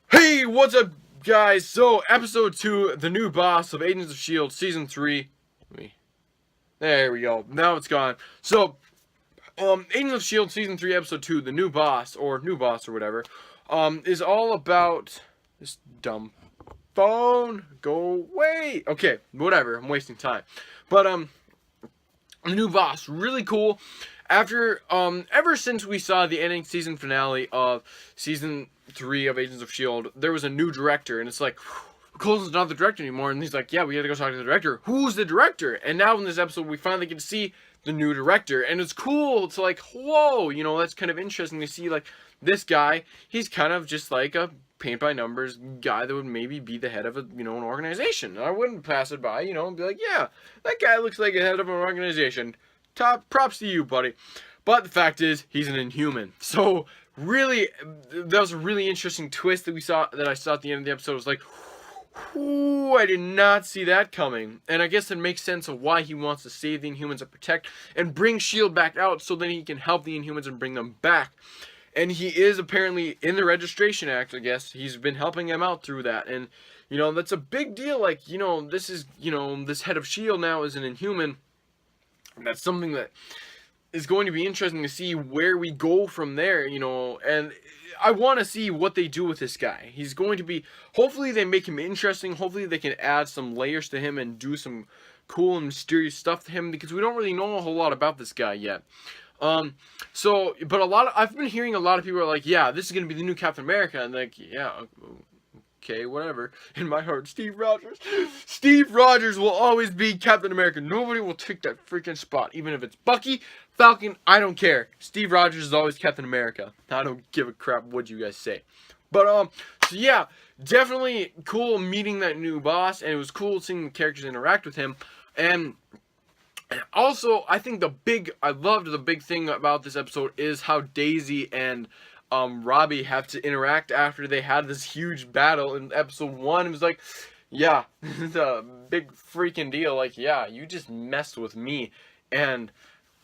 Hey, what's up, guys? So, episode 2, the new boss of Agents of S.H.I.E.L.D. season 3. There we go. Now it's gone. So, Agents of S.H.I.E.L.D. season 3, episode 2, the new boss, or whatever, is all about this dumb phone. Go away. Okay, whatever. I'm wasting time. But, the new boss, really cool. Ever since we saw the ending season finale of season 3 of Agents of S.H.I.E.L.D., there was a new director, and it's like, Coulson's not the director anymore, and he's like, yeah, we gotta go talk to the director. Who's the director? And now in this episode, we finally get to see the new director, and it's cool to like, whoa, that's kind of interesting to see, like, this guy, he's kind of just like a paint by numbers guy that would maybe be the head of an organization. I wouldn't pass it by, and be like, yeah, that guy looks like a head of an organization. Top props to you, buddy. But the fact is, he's an Inhuman. So really, that was a really interesting twist that I saw at the end of the episode. It was like, ooh, I did not see that coming. And I guess it makes sense of why he wants to save the Inhumans and protect and bring S.H.I.E.L.D. back out so then he can help the Inhumans and bring them back. And he is apparently in the Registration Act, I guess. He's been helping them out through that. And, that's a big deal. Like, this is, this head of S.H.I.E.L.D. now is an Inhuman. And that's something that is going to be interesting to see where we go from there, and I want to see what they do with this guy. He's going to be, hopefully they make him interesting, hopefully they can add some layers to him and do some cool and mysterious stuff to him, because we don't really know a whole lot about this guy yet. But I've been hearing a lot of people are like, yeah, this is going to be the new Captain America, and like, yeah, okay, whatever. In my heart, Steve Rogers. Steve Rogers will always be Captain America. Nobody will take that freaking spot. Even if it's Bucky, Falcon, I don't care. Steve Rogers is always Captain America. I don't give a crap what you guys say. But, so yeah, definitely cool meeting that new boss, and it was cool seeing the characters interact with him. And also, I loved the big thing about this episode is how Daisy and Robbie have to interact after they had this huge battle in episode 1. It was like, yeah, it's a big freaking deal. Like, yeah, you just messed with me. And,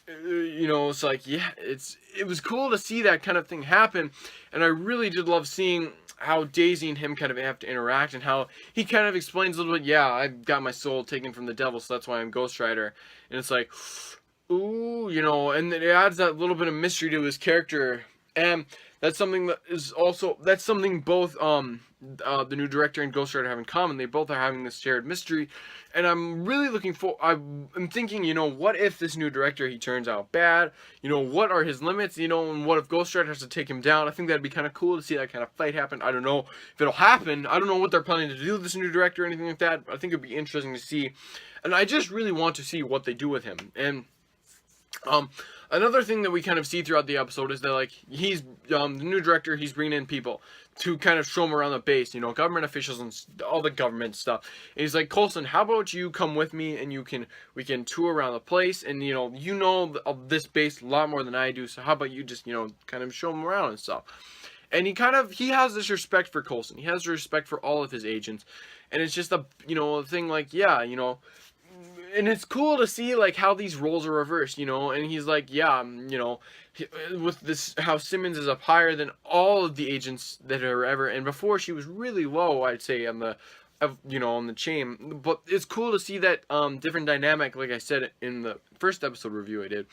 it's like, yeah, it was cool to see that kind of thing happen. And I really did love seeing how Daisy and him kind of have to interact, and how he kind of explains a little bit, yeah, I got my soul taken from the devil, so that's why I'm Ghost Rider. And it's like, ooh, and it adds that little bit of mystery to his character. And that's something both the new director and Ghost Rider have in common. They both are having this shared mystery, and I'm really I'm thinking, what if this new director, he turns out bad? What are his limits? And what if Ghost Rider has to take him down? I think that'd be kind of cool to see that kind of fight happen. I don't know if it'll happen. I don't know what they're planning to do with this new director or anything like that. But I think it'd be interesting to see, and I just really want to see what they do with him. And another thing that we kind of see throughout the episode is that, like, he's the new director, he's bringing in people to kind of show him around the base, government officials and all the government stuff. And he's like, Coulson, how about you come with me and we can tour around the place, and this base a lot more than I do, so how about you just kind of show him around and stuff. And he has this respect for Coulson. He has respect for all of his agents, and it's just a thing, like, yeah, and it's cool to see, like, how these roles are reversed, and he's like, yeah, with this, how Simmons is up higher than all of the agents that are ever, and before she was really low, I'd say, on the, on the chain. But it's cool to see that different dynamic, like I said in the first episode review I did.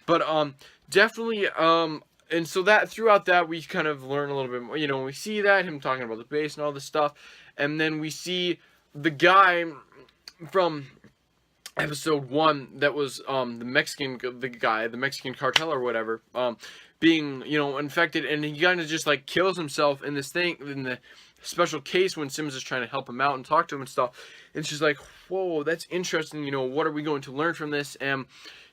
But definitely, and so that throughout that we kind of learn a little bit more, we see that him talking about the base and all this stuff, and then we see the guy from episode 1 that was the Mexican cartel or whatever, being infected, and he kind of just like kills himself in this thing, in the special case, when Simmons is trying to help him out and talk to him and stuff. And she's like, whoa, that's interesting, what are we going to learn from this? And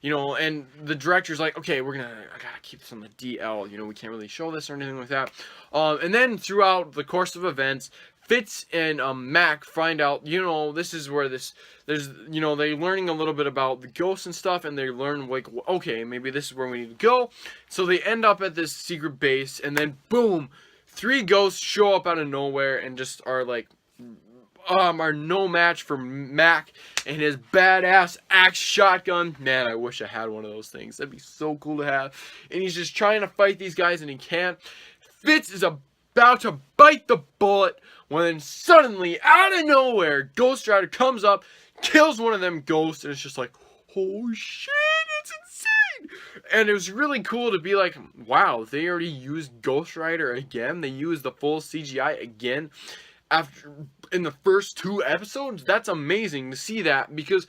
and the director's like, okay, I gotta keep this on the DL, we can't really show this or anything like that. And then throughout the course of events, Fitz and Mac find out, this is where there's, they're learning a little bit about the ghosts and stuff, and they learn, like, okay, maybe this is where we need to go. So they end up at this secret base, and then boom, 3 ghosts show up out of nowhere and just are like, are no match for Mac and his badass axe shotgun. Man, I wish I had one of those things. That'd be so cool to have. And he's just trying to fight these guys, and he can't. Fitz is a about to bite the bullet when suddenly, out of nowhere, Ghost Rider comes up, kills one of them ghosts, and it's just like, oh shit, it's insane! And it was really cool to be like, wow, they already used Ghost Rider again. They used the full CGI again after in the first 2 episodes. That's amazing to see that, because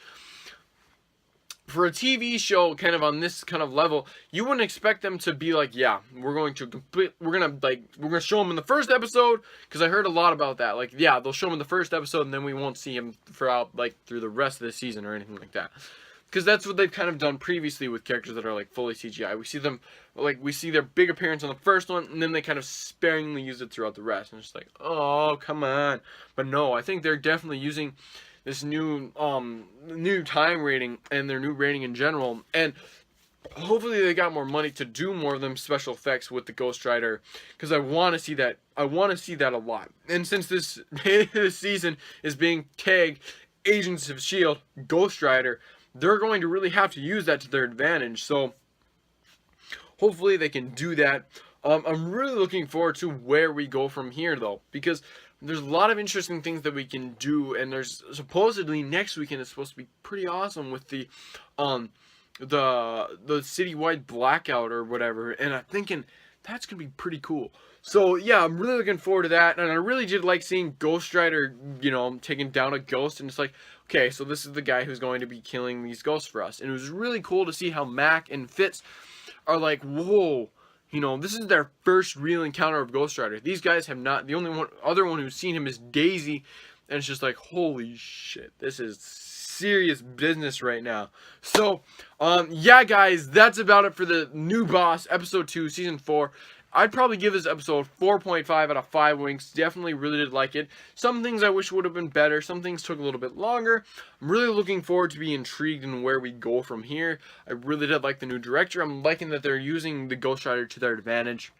for a TV show kind of on this kind of level, you wouldn't expect them to be like, yeah, we're going to show him in the first episode, because I heard a lot about that. Like, yeah, they'll show him in the first episode and then we won't see him throughout, like, through the rest of the season or anything like that. Because that's what they've kind of done previously with characters that are like fully CGI. We see them, like, we see their big appearance on the first one, and then they kind of sparingly use it throughout the rest. And it's like, oh, come on. But no, I think they're definitely using this new time rating and their new rating in general, and hopefully they got more money to do more of them special effects with the Ghost Rider, because I want to see that. I want to see that a lot. And since this season is being tagged Agents of S.H.I.E.L.D. Ghost Rider, they're going to really have to use that to their advantage. So hopefully they can do that. I'm really looking forward to where we go from here, though, because there's a lot of interesting things that we can do, and there's supposedly next weekend is supposed to be pretty awesome with the citywide blackout or whatever, and I'm thinking that's gonna be pretty cool. So yeah, I'm really looking forward to that, and I really did like seeing Ghost Rider, you know, taking down a ghost, and it's like, okay, so this is the guy who's going to be killing these ghosts for us, and it was really cool to see how Mac and Fitz are like, whoa. You know, this is their first real encounter of Ghost Rider. These guys have not. The only other one who's seen him is Daisy, and it's just like, holy shit, this is serious business right now. So, yeah, guys, that's about it for the New Boss episode 2, season 4. I'd probably give this episode 4.5 out of 5 wings. Definitely really did like it. Some things I wish would have been better. Some things took a little bit longer. I'm really looking forward to be intrigued in where we go from here. I really did like the new director. I'm liking that they're using the Ghost Rider to their advantage.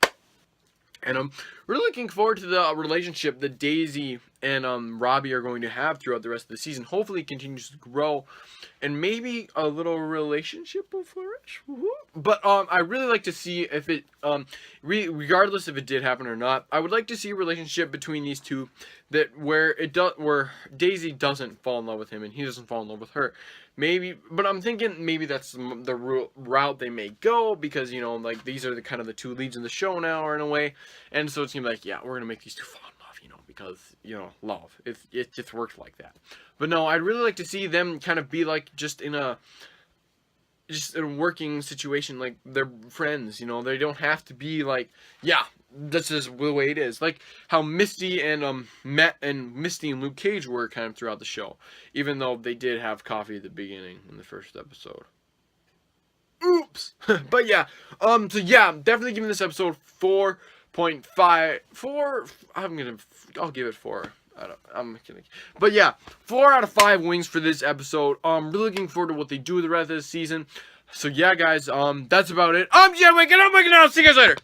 And I'm really looking forward to the relationship that Daisy and Robbie are going to have throughout the rest of the season. Hopefully it continues to grow, and maybe a little relationship will flourish. But I really like to see if it, regardless if it did happen or not, I would like to see a relationship between these two where Daisy doesn't fall in love with him and he doesn't fall in love with her. Maybe, but I'm thinking maybe that's the route they may go, because, you know, like, these are the kind of the 2 leads in the show now, or in a way, and so it seems like, yeah, we're gonna make these 2 fall in love, you know, because, you know, love, it just works like that. But no, I'd really like to see them kind of be like just in a working situation, like they're friends, you know. They don't have to be like, yeah, this is the way it is, like how Misty and Misty and Luke Cage were kind of throughout the show, even though they did have coffee at the beginning in the first episode. Oops. But yeah, so yeah, definitely giving this episode 4.5. I'll give it 4. I'm kidding. But yeah, 4 out of 5 wings for this episode. Really looking forward to what they do with the rest of the season. So yeah, guys, that's about it. I'm Jen, waking up, see you guys later.